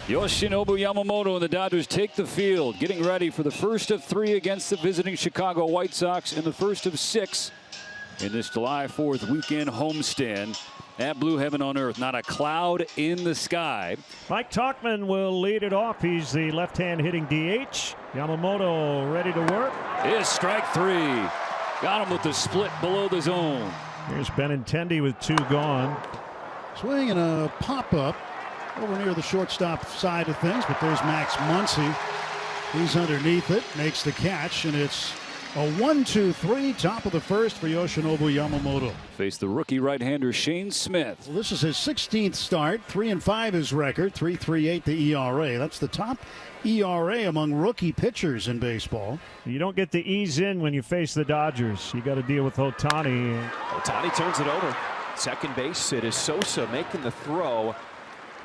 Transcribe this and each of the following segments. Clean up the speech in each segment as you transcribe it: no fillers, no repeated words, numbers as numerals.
Yoshinobu Yamamoto and the Dodgers take the field, getting ready for the first of 3 against the visiting Chicago White Sox and the first of 6 in this July 4th weekend homestand at Blue Heaven on Earth. Not a cloud in the sky. Mike Tauchman will lead it off. He's the left-hand hitting DH. Yamamoto ready to work. Is strike 3. Got him with the split below the zone. Here's Benintendi with 2 gone. Swing and a pop-up over near the shortstop side of things, but there's Max Muncy. He's underneath it, makes the catch, and it's a 1-2-3, top of the first for Yoshinobu Yamamoto. Face the rookie right-hander Shane Smith. Well, this is his 16th start, 3-5 his record, 3.38 the ERA. That's the top ERA among rookie pitchers in baseball. You don't get to ease in when you face the Dodgers. You got to deal with Ohtani. Ohtani turns it over. Second base, it is Sosa making the throw.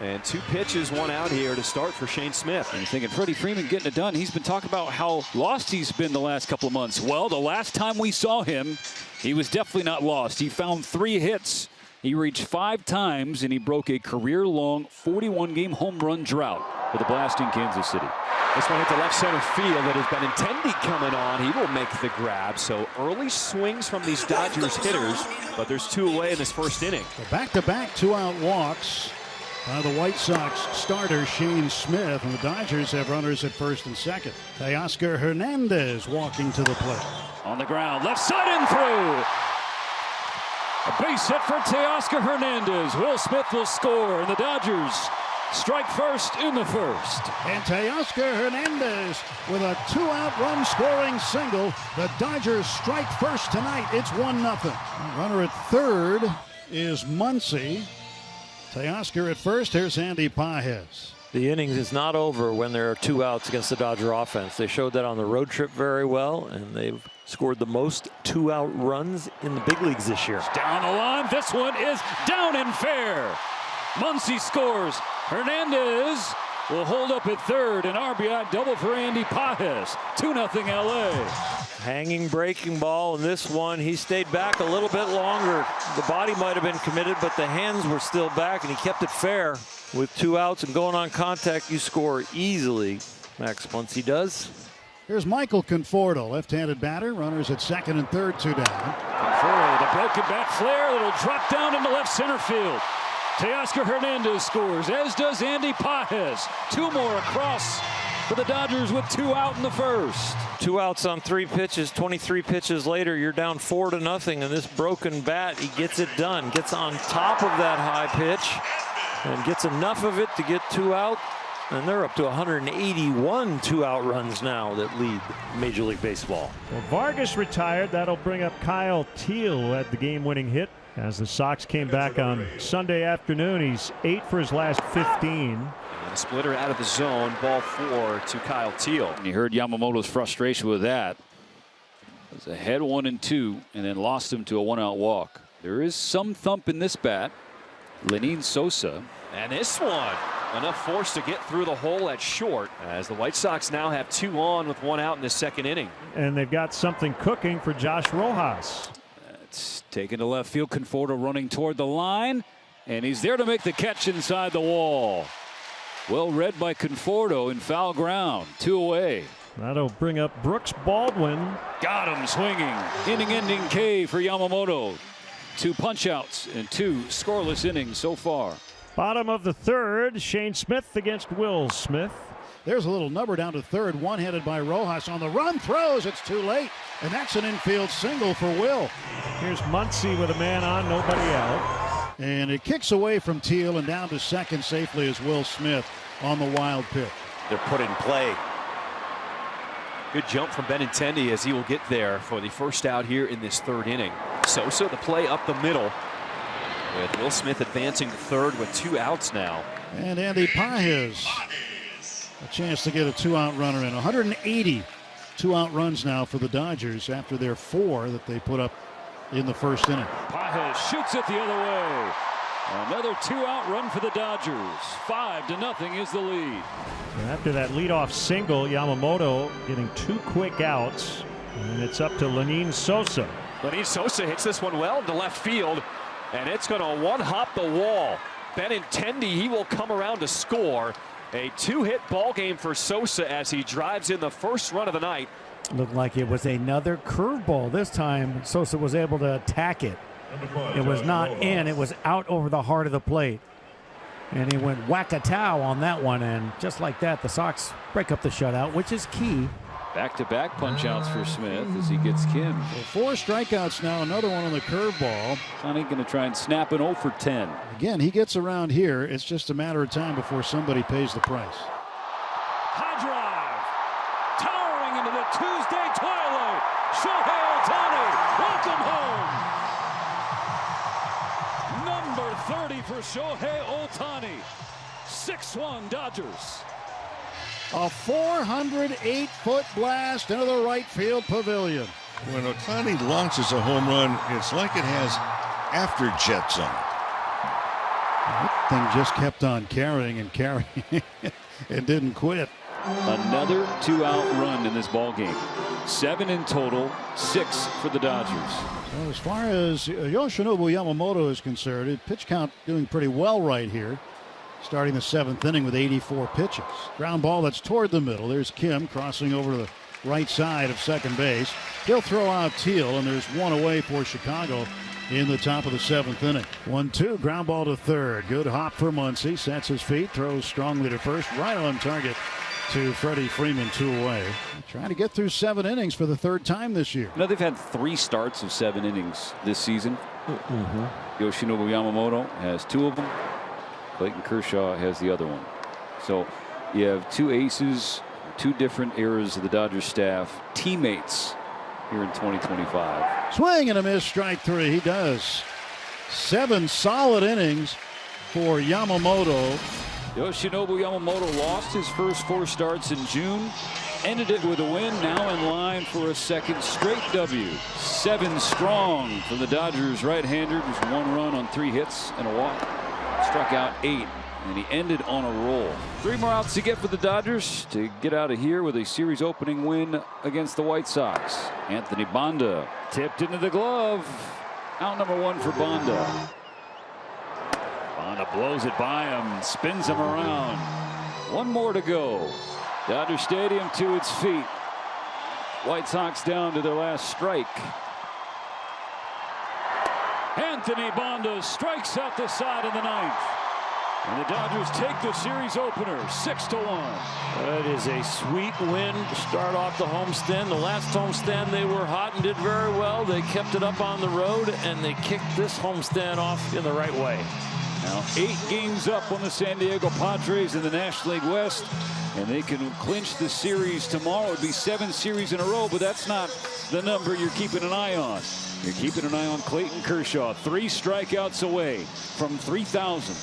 And 2 pitches, 1 out here to start for Shane Smith. And you're thinking Freddie Freeman getting it done. He's been talking about how lost he's been the last couple of months. Well, the last time we saw him, he was definitely not lost. He found 3 hits. He reached 5 times, and he broke a career-long 41-game home run drought for the blasting Kansas City. This one hit the left center field. That has Benintendi coming on. He will make the grab. So early swings from these Dodgers hitters, but there's 2 away in this first inning. Back-to-back 2-out walks by the White Sox starter Shane Smith, and the Dodgers have runners at first and second. Teoscar Hernandez walking to the plate. On the ground, left side and through. A base hit for Teoscar Hernandez. Will Smith will score, and the Dodgers strike first in the first. And Teoscar Hernandez with a 2-out run scoring single. The Dodgers strike first tonight. It's 1-0. Runner at third is Muncy. Teoscar at first. Here's Andy Pages. The innings is not over when there are 2 outs against the Dodger offense. They showed that on the road trip very well, and they've scored the most 2-out runs in the big leagues this year. Down the line. This one is down and fair. Muncy scores. Hernandez will hold up at third. An RBI double for Andy Pages. 2-0 LA. Hanging breaking ball in this one. He stayed back a little bit longer. The body might have been committed, but the hands were still back, and he kept it fair. With 2 outs and going on contact, you score easily. Max Muncy does. Here's Michael Conforto, left-handed batter. Runners at second and third, 2 down. Conforto, the broken bat flare that'll drop down into left center field. Teoscar Hernandez scores, as does Andy Pages. 2 more across for the Dodgers with 2 out in the first. 2 outs on 3 pitches, 23 pitches later, you're down 4-0, and this broken bat, he gets it done. Gets on top of that high pitch and gets enough of it to get 2 out. And they're up to 181 2-out runs now that lead Major League Baseball. Well, Vargas retired. That'll bring up Kyle Teel, who had the game-winning hit. As the Sox came back on Sunday afternoon, he's 8 for his last 15. And a splitter out of the zone, ball 4 to Kyle Teel. And you heard Yamamoto's frustration with that. It was ahead 1-2 and then lost him to a 1-out walk. There is some thump in this bat. Lenin Sosa. And this one, enough force to get through the hole at short, as the White Sox now have 2 on with 1 out in the second inning. And they've got something cooking for Josh Rojas. It's taken to left field. Conforto running toward the line, and he's there to make the catch inside the wall. Well read by Conforto in foul ground. 2 away. That'll bring up Brooks Baldwin. Got him swinging. Inning-ending K for Yamamoto. 2 punch-outs and 2 scoreless innings so far. Bottom of the third, Shane Smith against Will Smith. There's a little number down to third, one-headed by Rojas. On the run, throws. It's too late, and that's an infield single for Will. Here's Muncy with a man on, nobody out. And it kicks away from Teel and down to second safely is Will Smith on the wild pitch. They're put in play. Good jump from Benintendi as he will get there for the first out here in this third inning. Sosa, the play up the middle, with Will Smith advancing to third with 2 outs now. And Andy Pages, a chance to get a 2-out runner in. 180 2-out runs now for the Dodgers after their 4 that they put up in the first inning. Pages shoots it the other way. Another 2-out run for the Dodgers. 5-0 is the lead. And after that leadoff single, Yamamoto getting 2 quick outs, and it's up to Lenin Sosa. Lenin Sosa hits this one well into left field, and it's going to one-hop the wall. Benintendi, he will come around to score, A 2-hit ball game for Sosa as he drives in the first run of the night. Looked like it was another curveball. This time, Sosa was able to attack it. It was not in. It was out over the heart of the plate. And he went whack-a-tow on that one. And just like that, the Sox break up the shutout, which is key. Back-to-back punch-outs for Smith as he gets Kim. Well, 4 strikeouts now, another one on the curveball. Ohtani going to try and snap an 0 for 10. Again, he gets around here. It's just a matter of time before somebody pays the price. High drive. Towering into the Tuesday twilight. Shohei Ohtani. Welcome home. Number 30 for Shohei Ohtani. 6-1 Dodgers. A 408-foot blast into the right field pavilion. When Ohtani launches a home run, it's like it has after-jets on it. That thing just kept on carrying and carrying. It didn't quit. Another 2-out run in this ball game. 7 in total, 6 for the Dodgers. Well, as far as Yoshinobu Yamamoto is concerned, pitch count doing pretty well right here. Starting the 7th inning with 84 pitches. Ground ball that's toward the middle. There's Kim crossing over to the right side of second base. He'll throw out Teal, and there's one away for Chicago in the top of the 7th inning. 1-2, ground ball to third. Good hop for Muncy. Sets his feet, throws strongly to first. Right on target to Freddie Freeman, 2 away. Trying to get through 7 innings for the 3rd time this year. Now they've had 3 starts of 7 innings this season. Yoshinobu Yamamoto has 2 of them. Clayton Kershaw has the other one. So you have 2 aces, 2 different eras of the Dodgers staff, teammates here in 2025. Swing and a miss, strike 3. He does. 7 solid innings for Yamamoto. Yoshinobu Yamamoto lost his first 4 starts in June. Ended it with a win, now in line for a 2nd straight W. 7 strong for the Dodgers right-hander. Just 1 run on 3 hits and a walk. Struck out 8, and he ended on a roll. 3 more outs to get for the Dodgers to get out of here with a series opening win against the White Sox. Anthony Banda tipped into the glove. Out number 1 for Banda. Banda blows it by him, spins him around. 1 more to go. Dodger Stadium to its feet. White Sox down to their last strike. Anthony Banda strikes out the side in the 9th. And the Dodgers take the series opener 6-1. That is a sweet win to start off the homestand. The last homestand they were hot and did very well. They kept it up on the road, and they kicked this homestand off in the right way. Now 8 games up on the San Diego Padres in the National League West, and they can clinch the series tomorrow. It would be 7 series in a row, but that's not the number you're keeping an eye on. You're keeping an eye on Clayton Kershaw, 3 strikeouts away from 3,000.